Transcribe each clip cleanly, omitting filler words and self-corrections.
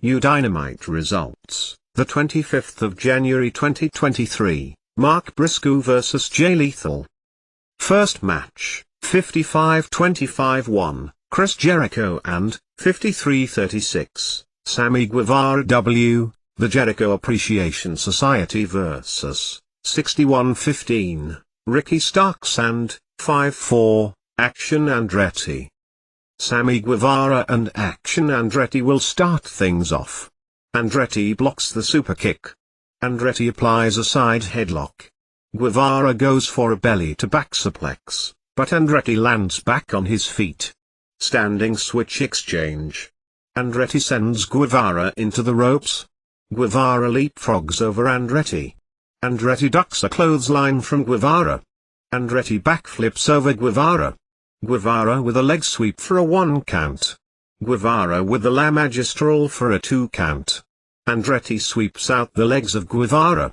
AEW Dynamite results, the 25th of January 2023, Mark Briscoe vs. Jay Lethal. First match, 55-25-1, Chris Jericho and 53-36, Sammy Guevara W, the Jericho Appreciation Society vs. 61-15, Ricky Starks and 5-4, Action Andretti. Sammy Guevara and Action Andretti will start things off. Andretti blocks the super kick. Andretti applies a side headlock. Guevara goes for a belly-to-back suplex, but Andretti lands back on his feet. Standing switch exchange. Andretti sends Guevara into the ropes. Guevara leapfrogs over Andretti. Andretti ducks a clothesline from Guevara. Andretti backflips over Guevara. Guevara with a leg sweep for a 1 count. Guevara with the La Magistral for a 2 count. Andretti sweeps out the legs of Guevara.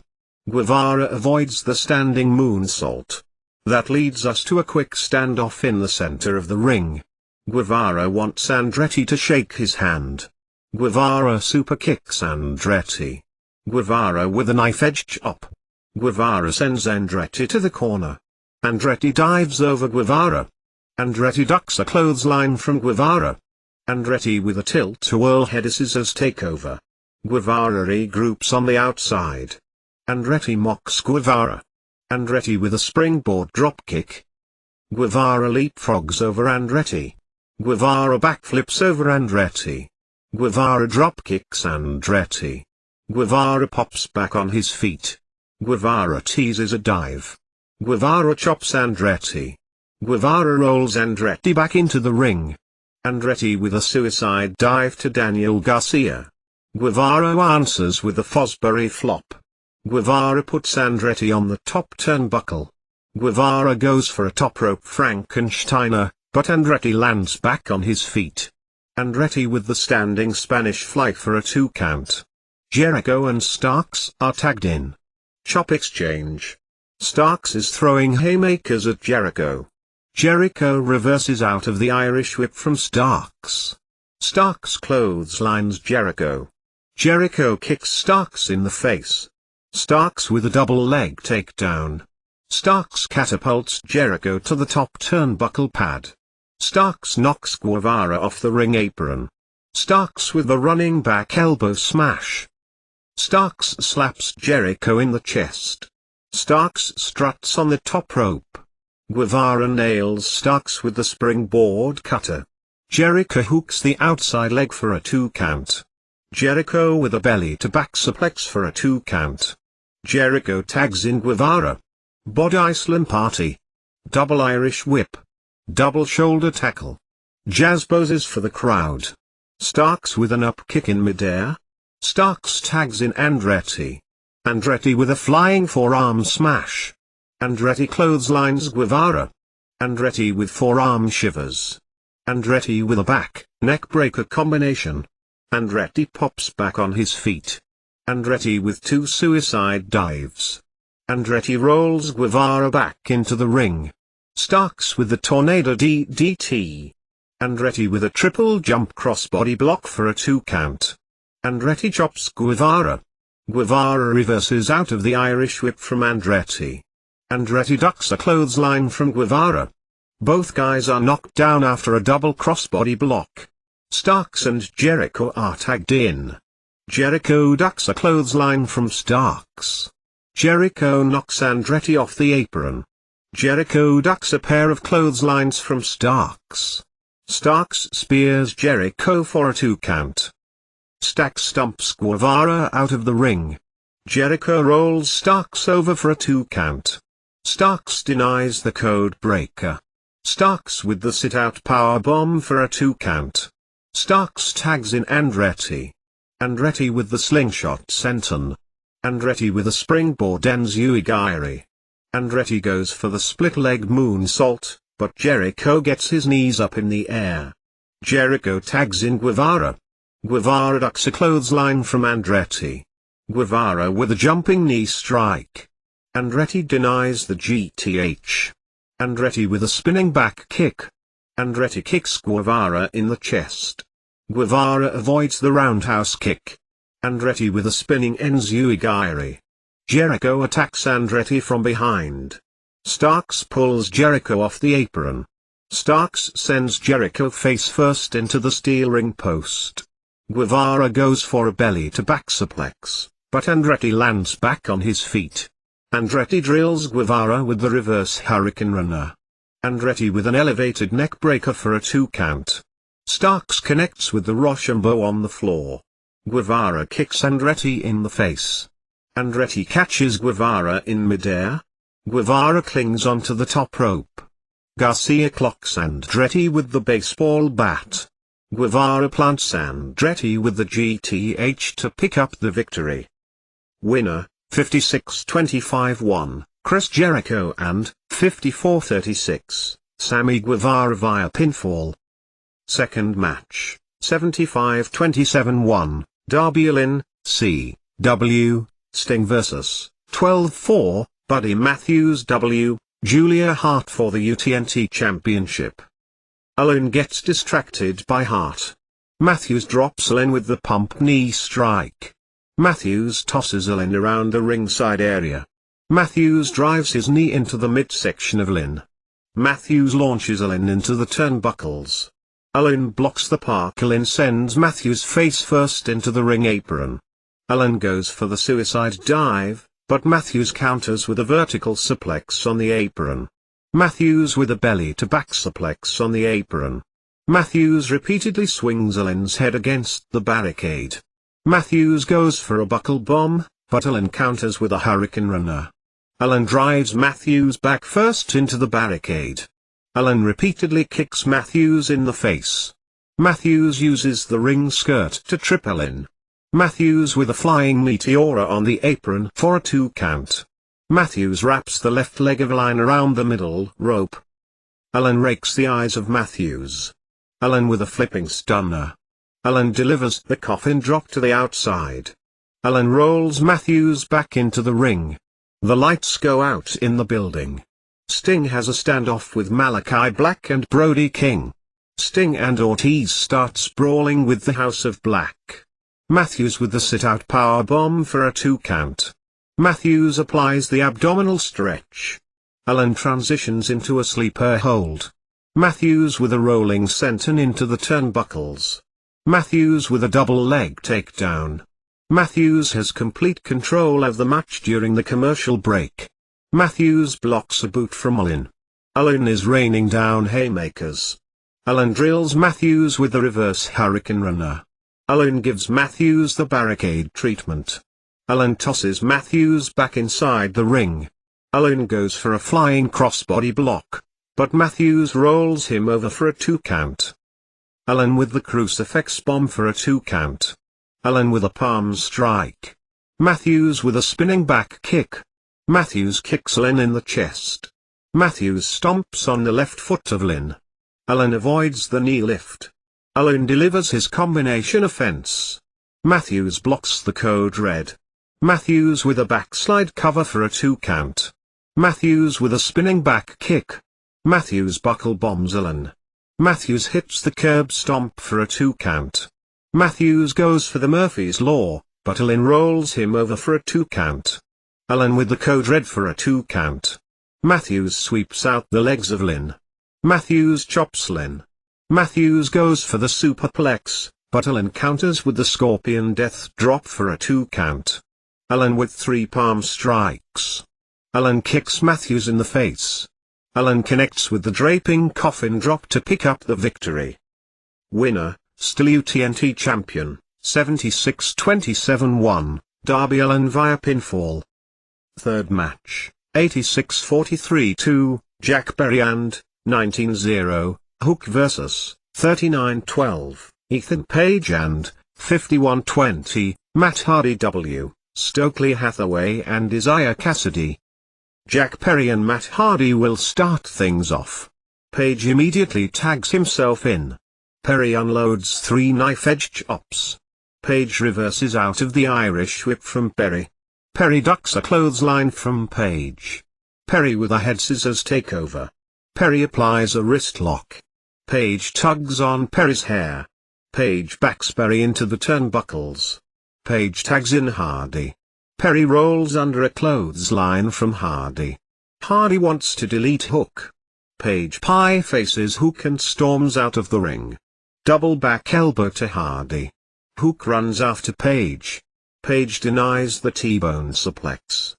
Guevara avoids the standing moonsault. That leads us to a quick standoff in the center of the ring. Guevara wants Andretti to shake his hand. Guevara super kicks Andretti. Guevara with a knife-edge chop. Guevara sends Andretti to the corner. Andretti dives over Guevara. Andretti ducks a clothesline from Guevara. Andretti with a tilt-to-whirl head scissors takeover. Guevara regroups on the outside. Andretti mocks Guevara. Andretti with a springboard dropkick. Guevara leapfrogs over Andretti. Guevara backflips over Andretti. Guevara dropkicks Andretti. Guevara pops back on his feet. Guevara teases a dive. Guevara chops Andretti. Guevara rolls Andretti back into the ring. Andretti with a suicide dive to Daniel Garcia. Guevara answers with a Fosbury flop. Guevara puts Andretti on the top turnbuckle. Guevara goes for a top rope Frankensteiner, but Andretti lands back on his feet. Andretti with the standing Spanish fly for a 2 count. Jericho and Starks are tagged in. Chop exchange. Starks is throwing haymakers at Jericho. Jericho reverses out of the Irish whip from Starks. Starks clotheslines Jericho. Jericho kicks Starks in the face. Starks with a double leg takedown. Starks catapults Jericho to the top turnbuckle pad. Starks knocks Guevara off the ring apron. Starks with the running back elbow smash. Starks slaps Jericho in the chest. Starks struts on the top rope. Guevara nails Starks with the springboard cutter. Jericho hooks the outside leg for a 2 count. Jericho with a belly-to-back suplex for a 2 count. Jericho tags in Guevara. Body slam party. Double Irish whip. Double shoulder tackle. Jazz poses for the crowd. Starks with an up kick in midair. Starks tags in Andretti. Andretti with a flying forearm smash. Andretti clotheslines Guevara. Andretti with forearm shivers. Andretti with a back, neck breaker combination. Andretti pops back on his feet. Andretti with 2 suicide dives. Andretti rolls Guevara back into the ring. Starks with the tornado DDT. Andretti with a triple jump crossbody block for a 2 count. Andretti chops Guevara. Guevara reverses out of the Irish whip from Andretti. Andretti ducks a clothesline from Guevara. Both guys are knocked down after a double crossbody block. Starks and Jericho are tagged in. Jericho ducks a clothesline from Starks. Jericho knocks Andretti off the apron. Jericho ducks a pair of clotheslines from Starks. Starks spears Jericho for a 2 count. Starks stumps Guevara out of the ring. Jericho rolls Starks over for a 2 count. Starks denies the code breaker. Starks with the sit-out powerbomb for a 2 count. Starks tags in Andretti. Andretti with the slingshot senton. Andretti with a springboard enziguri. Andretti goes for the split-leg moonsault, but Jericho gets his knees up in the air. Jericho tags in Guevara. Guevara ducks a clothesline from Andretti. Guevara with a jumping knee strike. Andretti denies the GTH. Andretti with a spinning back kick. Andretti kicks Guevara in the chest. Guevara avoids the roundhouse kick. Andretti with a spinning enziguri. Jericho attacks Andretti from behind. Starks pulls Jericho off the apron. Starks sends Jericho face first into the steel ring post. Guevara goes for a belly-to-back suplex, but Andretti lands back on his feet. Andretti drills Guevara with the reverse Hurricane Runner. Andretti with an elevated neck breaker for a 2 count. Starks connects with the Rochambeau on the floor. Guevara kicks Andretti in the face. Andretti catches Guevara in midair. Guevara clings onto the top rope. Garcia clocks Andretti with the baseball bat. Guevara plants Andretti with the GTH to pick up the victory. Winner, 56-25-1, Chris Jericho and 54-36, Sammy Guevara via pinfall. Second match, 75-27-1, Darby Allin, C.W., Sting vs. 12-4, Buddy Matthews W., Julia Hart for the UTNT Championship. Allin gets distracted by Hart. Matthews drops Allin with the pump knee strike. Matthews tosses Allin around the ringside area. Matthews drives his knee into the midsection of Allin. Matthews launches Allin into the turnbuckles. Allin blocks the park. Allin sends Matthews face first into the ring apron. Allin goes for the suicide dive, but Matthews counters with a vertical suplex on the apron. Matthews with a belly-to-back suplex on the apron. Matthews repeatedly swings Allin's head against the barricade. Matthews goes for a buckle bomb, but Allin counters with a Hurricane Runner. Allin drives Matthews back first into the barricade. Allin repeatedly kicks Matthews in the face. Matthews uses the ring skirt to trip Allin. Matthews with a flying meteora on the apron for a 2 count. Matthews wraps the left leg of Allin around the middle rope. Allin rakes the eyes of Matthews. Allin with a flipping stunner. Allin delivers the coffin drop to the outside. Allin rolls Matthews back into the ring. The lights go out in the building. Sting has a standoff with Malachi Black and Brody King. Sting and Ortiz start sprawling with the House of Black. Matthews with the sit-out powerbomb for a 2 count. Matthews applies the abdominal stretch. Allin transitions into a sleeper hold. Matthews with a rolling senton into the turnbuckles. Matthews with a double leg takedown. Matthews has complete control of the match during the commercial break. Matthews blocks a boot from Allin. Allin is raining down haymakers. Allin drills Matthews with the reverse Hurricane Runner. Allin gives Matthews the barricade treatment. Allin tosses Matthews back inside the ring. Allin goes for a flying crossbody block, but Matthews rolls him over for a 2 count. Allin with the crucifix bomb for a 2 count. Allin with a palm strike. Matthews with a spinning back kick. Matthews kicks Allin in the chest. Matthews stomps on the left foot of Allin. Allin avoids the knee lift. Allin delivers his combination offense. Matthews blocks the code red. Matthews with a backslide cover for a 2 count. Matthews with a spinning back kick. Matthews buckle bombs Allin. Matthews hits the curb stomp for a 2 count. Matthews goes for the Murphy's Law, but Allin rolls him over for a 2 count. Allin with the code red for a 2 count. Matthews sweeps out the legs of Allin. Matthews chops Allin. Matthews goes for the superplex, but Allin counters with the Scorpion Death Drop for a 2 count. Allin with 3 palm strikes. Allin kicks Matthews in the face. Allin connects with the draping coffin drop to pick up the victory. Winner, still UTNT champion, 76-27-1, Darby Allin via pinfall. Third match, 86-43-2, Jack Perry and 19-0, Hook vs. 39-12, Ethan Page and 51-20, Matt Hardy W, Stokely Hathaway and Isaiah Cassidy. Jack Perry and Matt Hardy will start things off. Page immediately tags himself in. Perry unloads 3 knife-edge chops. Page reverses out of the Irish whip from Perry. Perry ducks a clothesline from Page. Perry with a head scissors takeover. Perry applies a wrist lock. Page tugs on Perry's hair. Page backs Perry into the turnbuckles. Page tags in Hardy. Perry rolls under a clothesline from Hardy. Hardy wants to delete Hook. Page pie faces Hook and storms out of the ring. Double back elbow to Hardy. Hook runs after Page. Page denies the T-bone suplex.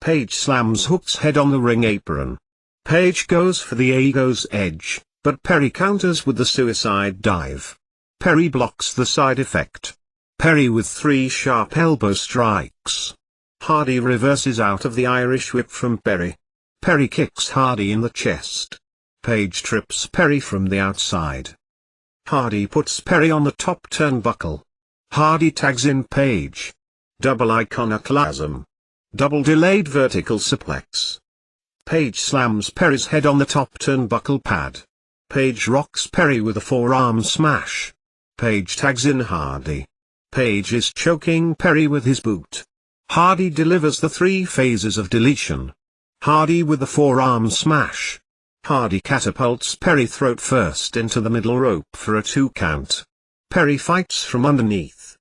Page slams Hook's head on the ring apron. Page goes for the Ego's edge, but Perry counters with the suicide dive. Perry blocks the side effect. Perry with 3 sharp elbow strikes. Hardy reverses out of the Irish whip from Perry. Perry kicks Hardy in the chest. Page trips Perry from the outside. Hardy puts Perry on the top turnbuckle. Hardy tags in Page. Double iconoclasm. Double delayed vertical suplex. Page slams Perry's head on the top turnbuckle pad. Page rocks Perry with a forearm smash. Page tags in Hardy. Page is choking Perry with his boot. Hardy delivers the 3 phases of deletion. Hardy with the forearm smash. Hardy catapults Perry throat first into the middle rope for a 2 count. Perry fights from underneath.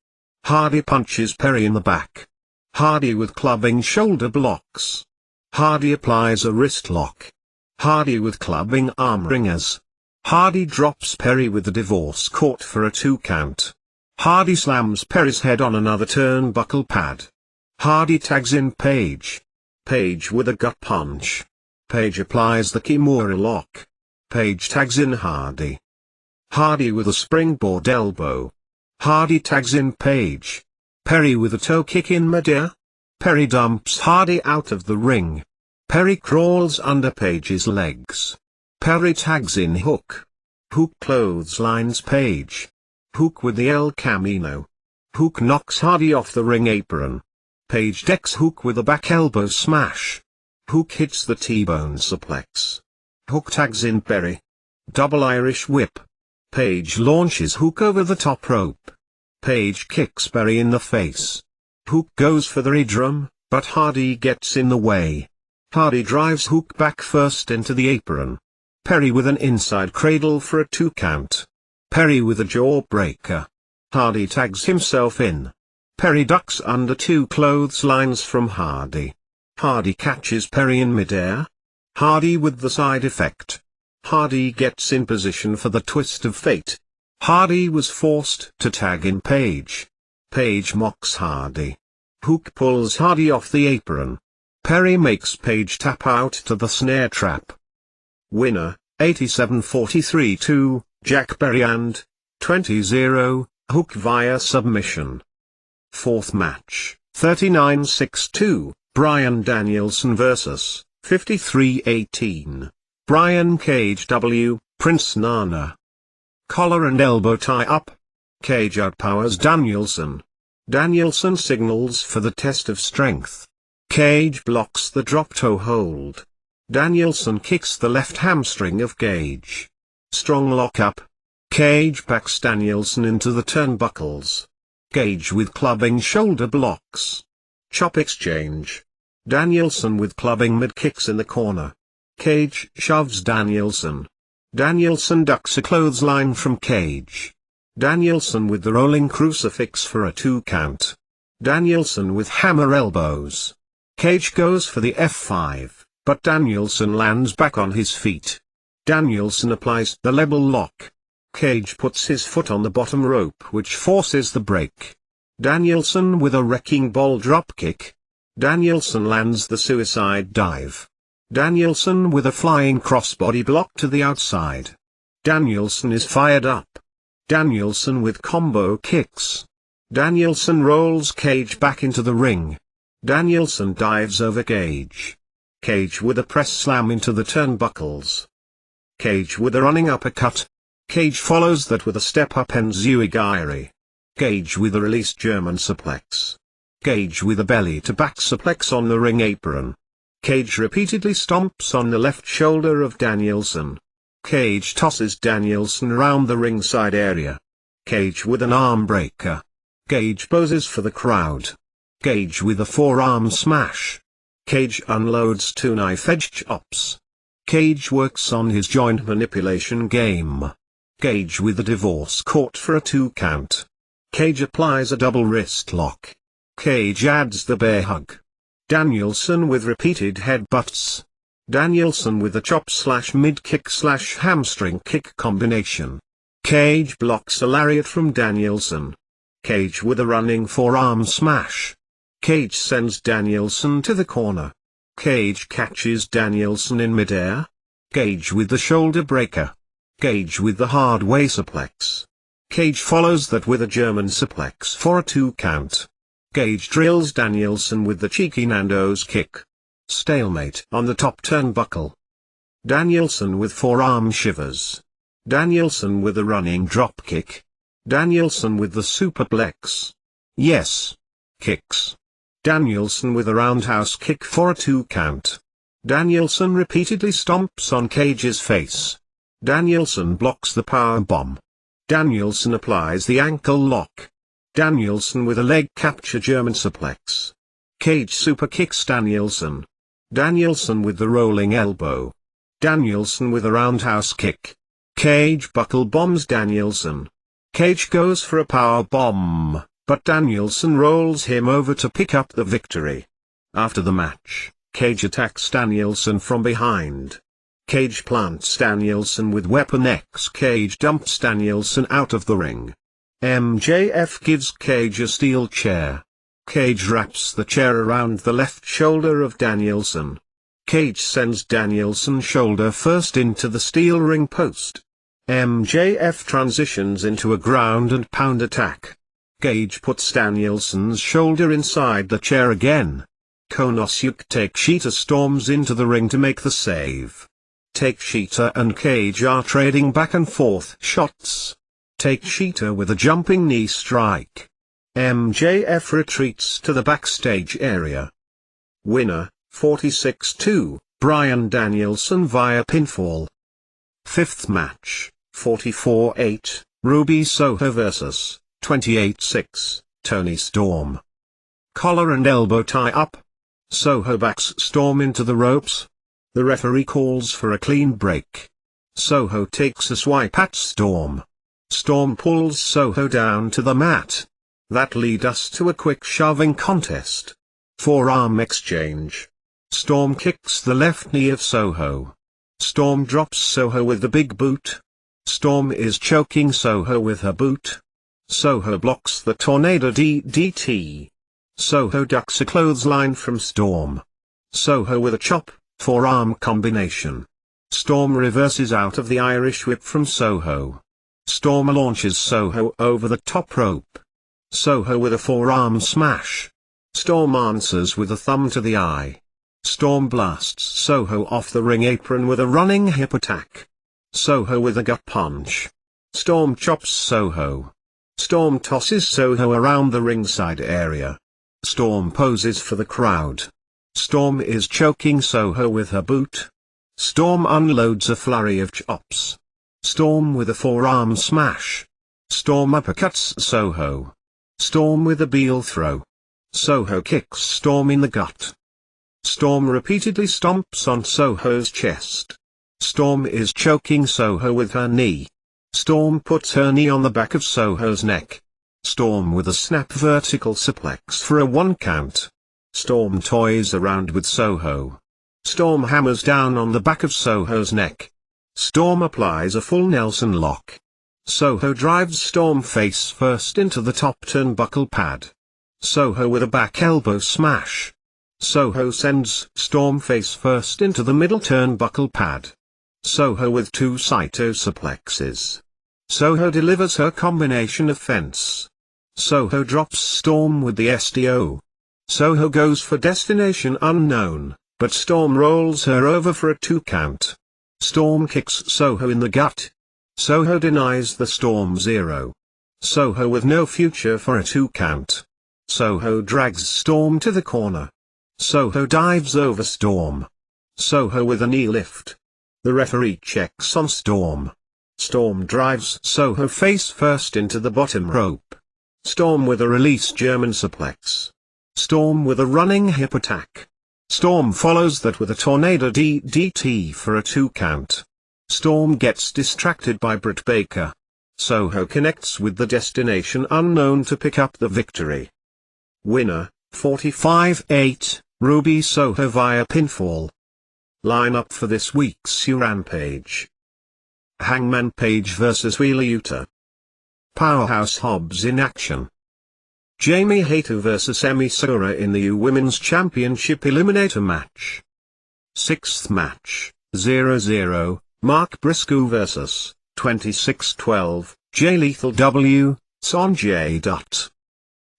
Hardy punches Perry in the back. Hardy with clubbing shoulder blocks. Hardy applies a wrist lock. Hardy with clubbing arm ringers. Hardy drops Perry with the divorce court for a 2 count. Hardy slams Perry's head on another turnbuckle pad. Hardy tags in Page. Page with a gut punch. Page applies the Kimura lock. Page tags in Hardy. Hardy with a springboard elbow. Hardy tags in Page. Perry with a toe kick in midair. Perry dumps Hardy out of the ring. Perry crawls under Page's legs. Perry tags in Hook. Hook clotheslines Page. Hook with the El Camino. Hook knocks Hardy off the ring apron. Page decks Hook with a back elbow smash. Hook hits the T-bone suplex. Hook tags in Perry. Double Irish whip. Page launches Hook over the top rope. Page kicks Perry in the face. Hook goes for the redrum, but Hardy gets in the way. Hardy drives Hook back first into the apron. Perry with an inside cradle for a 2 count. Perry with a jawbreaker. Hardy tags himself in. Perry ducks under 2 clotheslines from Hardy. Hardy catches Perry in midair. Hardy with the side effect. Hardy gets in position for the twist of fate. Hardy was forced to tag in Page. Page mocks Hardy. Hook pulls Hardy off the apron. Perry makes Page tap out to the snare trap. Winner, 87-43-2, Jack Perry and 20-0, Hook via submission. 4th match, 39-6-2, Bryan Danielson vs. 53-18. Brian Cage W, Prince Nana. Collar and elbow tie up. Cage outpowers Danielson. Danielson signals for the test of strength. Cage blocks the drop toe hold. Danielson kicks the left hamstring of Cage. Strong lockup. Cage backs Danielson into the turnbuckles. Cage with clubbing shoulder blocks. Chop exchange. Danielson with clubbing mid kicks in the corner. Cage shoves Danielson. Danielson ducks a clothesline from Cage. Danielson with the rolling crucifix for a 2 count. Danielson with hammer elbows. Cage goes for the F5, but Danielson lands back on his feet. Danielson applies the level lock. Cage puts his foot on the bottom rope which forces the break. Danielson with a wrecking ball dropkick. Danielson lands the suicide dive. Danielson with a flying crossbody block to the outside. Danielson is fired up. Danielson with combo kicks. Danielson rolls Cage back into the ring. Danielson dives over Cage. Cage with a press slam into the turnbuckles. Cage with a running uppercut. Cage follows that with a step-up enziguri. Cage with a released German suplex. Cage with a belly-to-back suplex on the ring apron. Cage repeatedly stomps on the left shoulder of Danielson. Cage tosses Danielson around the ringside area. Cage with an arm breaker. Cage poses for the crowd. Cage with a forearm smash. Cage unloads 2 knife-edge chops. Cage works on his joint manipulation game. Cage with the divorce court for a 2 count. Cage applies a double wrist lock. Cage adds the bear hug. Danielson with repeated headbutts. Danielson with a chop/mid kick/hamstring kick combination. Cage blocks a lariat from Danielson. Cage with a running forearm smash. Cage sends Danielson to the corner. Cage catches Danielson in midair. Cage with the shoulder breaker. Cage with the hard way suplex. Cage follows that with a German suplex for a 2 count. Cage drills Danielson with the cheeky Nando's kick. Stalemate on the top turnbuckle. Danielson with forearm shivers. Danielson with a running drop kick. Danielson with the superplex. Yes. Kicks. Danielson with a roundhouse kick for a 2 count. Danielson repeatedly stomps on Cage's face. Danielson blocks the power bomb. Danielson applies the ankle lock. Danielson with a leg capture German suplex. Cage super kicks Danielson. Danielson with the rolling elbow. Danielson with a roundhouse kick. Cage buckle bombs Danielson. Cage goes for a power bomb, but Danielson rolls him over to pick up the victory. After the match, Cage attacks Danielson from behind. Cage plants Danielson with Weapon X. Cage dumps Danielson out of the ring. MJF gives Cage a steel chair. Cage wraps the chair around the left shoulder of Danielson. Cage sends Danielson shoulder first into the steel ring post. MJF transitions into a ground and pound attack. Cage puts Danielson's shoulder inside the chair again. Konosuke Takeshita storms into the ring to make the save. Takeshita and Cage are trading back and forth shots. Takeshita with a jumping knee strike. MJF retreats to the backstage area. Winner, 46-2, Bryan Danielson via pinfall. 5th match, 44-8, Ruby Soho vs. 28-6, Toni Storm. Collar and elbow tie up. Soho backs Storm into the ropes. The referee calls for a clean break. Soho takes a swipe at Storm. Storm pulls Soho down to the mat. That leads us to a quick shoving contest. Forearm exchange. Storm kicks the left knee of Soho. Storm drops Soho with the big boot. Storm is choking Soho with her boot. Soho blocks the tornado DDT. Soho ducks a clothesline from Storm. Soho with a chop, forearm combination. Storm reverses out of the Irish whip from Soho. Storm launches Soho over the top rope. Soho with a forearm smash. Storm answers with a thumb to the eye. Storm blasts Soho off the ring apron with a running hip attack. Soho with a gut punch. Storm chops Soho. Storm tosses Soho around the ringside area. Storm poses for the crowd. Storm is choking Soho with her boot. Storm unloads a flurry of chops. Storm with a forearm smash. Storm uppercuts Soho. Storm with a heel throw. Soho kicks Storm in the gut. Storm repeatedly stomps on Soho's chest. Storm is choking Soho with her knee. Storm puts her knee on the back of Soho's neck. Storm with a snap vertical suplex for a 1 count. Storm toys around with Soho. Storm hammers down on the back of Soho's neck. Storm applies a full Nelson lock. Soho drives Storm face first into the top turnbuckle pad. Soho with a back elbow smash. Soho sends Storm face first into the middle turnbuckle pad. Soho with 2 Saito suplexes. Soho delivers her combination of fence. Soho drops Storm with the SDO. Soho goes for destination unknown, but Storm rolls her over for a 2 count. Storm kicks Soho in the gut. Soho denies the Storm 0. Soho with no future for a 2 count. Soho drags Storm to the corner. Soho dives over Storm. Soho with a knee lift. The referee checks on Storm. Storm drives Soho face first into the bottom rope. Storm with a release German suplex. Storm with a running hip attack. Storm follows that with a tornado DDT for a 2 count. Storm gets distracted by Britt Baker. Soho connects with the destination unknown to pick up the victory. Winner, 45-8, Ruby Soho via pinfall. Lineup for this week's Rampage. Hangman Page vs Wheeler Yuta. Powerhouse Hobbs in action. Jamie Hayter vs Emi Sakura in the U Women's Championship Eliminator match. Sixth match, 0-0, Mark Briscoe vs. 26-12, Jay Lethal W, Sonjay.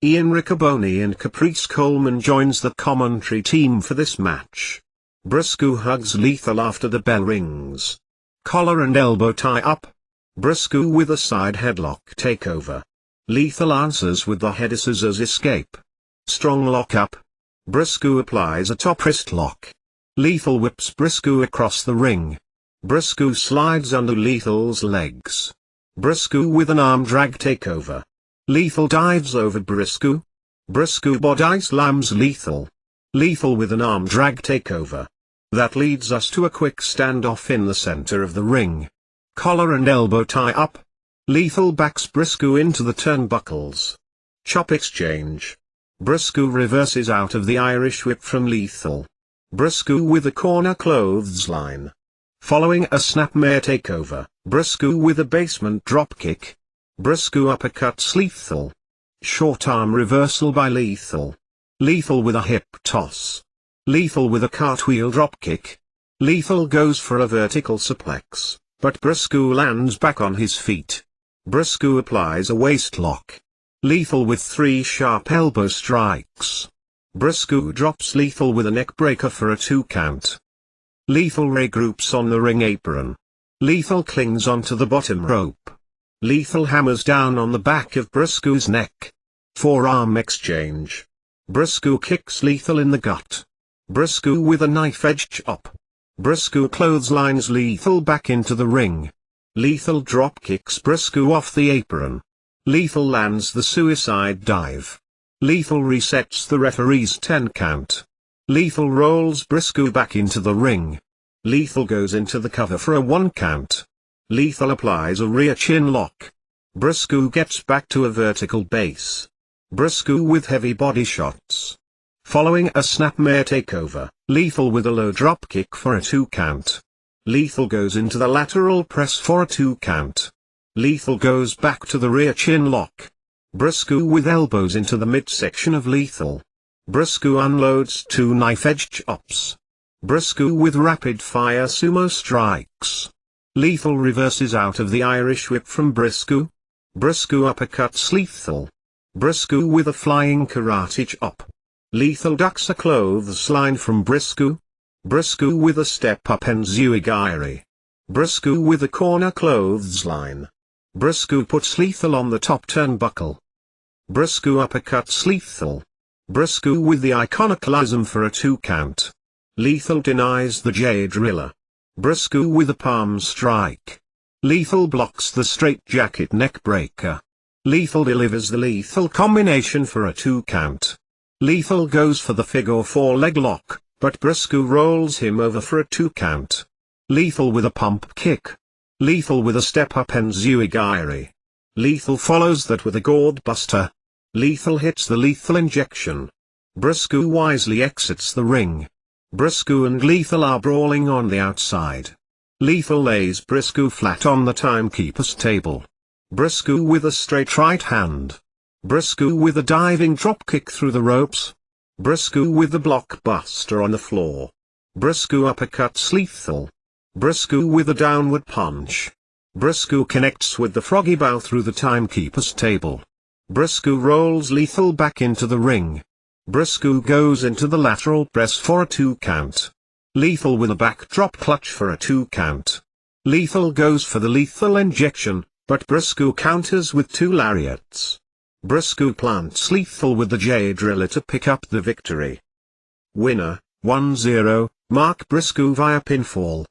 Ian Riccoboni and Caprice Coleman joins the commentary team for this match. Briscoe hugs Lethal after the bell rings. Collar and elbow tie up. Briscoe with a side headlock takeover. Lethal answers with the head scissors escape. Strong lock up. Briscoe applies a top wrist lock. Lethal whips Briscoe across the ring. Briscoe slides under Lethal's legs. Briscoe with an arm drag takeover. Lethal dives over Briscoe. Briscoe body slams Lethal. Lethal with an arm drag takeover. That leads us to a quick standoff in the center of the ring. Collar and elbow tie up. Lethal backs Briscoe into the turnbuckles. Chop exchange. Briscoe reverses out of the Irish whip from Lethal. Briscoe with a corner clothesline. Following a snapmare takeover, Briscoe with a basement dropkick. Briscoe uppercuts Lethal. Short arm reversal by Lethal. Lethal with a hip toss. Lethal with a cartwheel dropkick. Lethal goes for a vertical suplex, but Briscoe lands back on his feet. Briscoe applies a waist lock. Lethal with 3 sharp elbow strikes. Briscoe drops Lethal with a neck breaker for a 2 count. Lethal regroups on the ring apron. Lethal clings onto the bottom rope. Lethal hammers down on the back of Briscoe's neck. Forearm exchange. Briscoe kicks Lethal in the gut. Briscoe with a knife-edge chop. Briscoe clotheslines Lethal back into the ring. Lethal drop kicks Briscoe off the apron. Lethal lands the suicide dive. Lethal resets the referee's 10 count. Lethal rolls Briscoe back into the ring. Lethal goes into the cover for a 1 count. Lethal applies a rear chin lock. Briscoe gets back to a vertical base. Briscoe with heavy body shots. Following a snapmare takeover, Lethal with a low drop kick for a 2 count. Lethal goes into the lateral press for a 2 count. Lethal goes back to the rear chin lock. Briscoe with elbows into the midsection of Lethal. Briscoe unloads 2 knife-edge chops. Briscoe with rapid-fire sumo strikes. Lethal reverses out of the Irish whip from Briscoe. Briscoe uppercuts Lethal. Briscoe with a flying karate chop. Lethal ducks a clothesline from Briscoe. Briscoe with a step-up enziguri. Briscoe with a corner clothesline. Briscoe puts Lethal on the top turnbuckle. Briscoe uppercuts Lethal. Briscoe with the iconoclasm for a 2 count. Lethal denies the Jay Driller. Briscoe with a palm strike. Lethal blocks the straitjacket neck breaker. Lethal delivers the lethal combination for a 2 count. Lethal goes for the figure 4 leg lock, but Briscoe rolls him over for a 2 count. Lethal with a pump kick. Lethal with a step-up enziguri. Lethal follows that with a gourd buster. Lethal hits the lethal injection. Briscoe wisely exits the ring. Briscoe and Lethal are brawling on the outside. Lethal lays Briscoe flat on the timekeeper's table. Briscoe with a straight right hand. Briscoe with a diving dropkick through the ropes. Briscoe with the blockbuster on the floor. Briscoe uppercuts Lethal. Briscoe with a downward punch. Briscoe connects with the froggy bow through the timekeeper's table. Briscoe rolls Lethal back into the ring. Briscoe goes into the lateral press for a 2 count. Lethal with a backdrop clutch for a 2 count. Lethal goes for the lethal injection, but Briscoe counters with 2 lariats. Briscoe plants Lethal with the Jay Driller to pick up the victory. Winner, 1-0, Mark Briscoe via pinfall.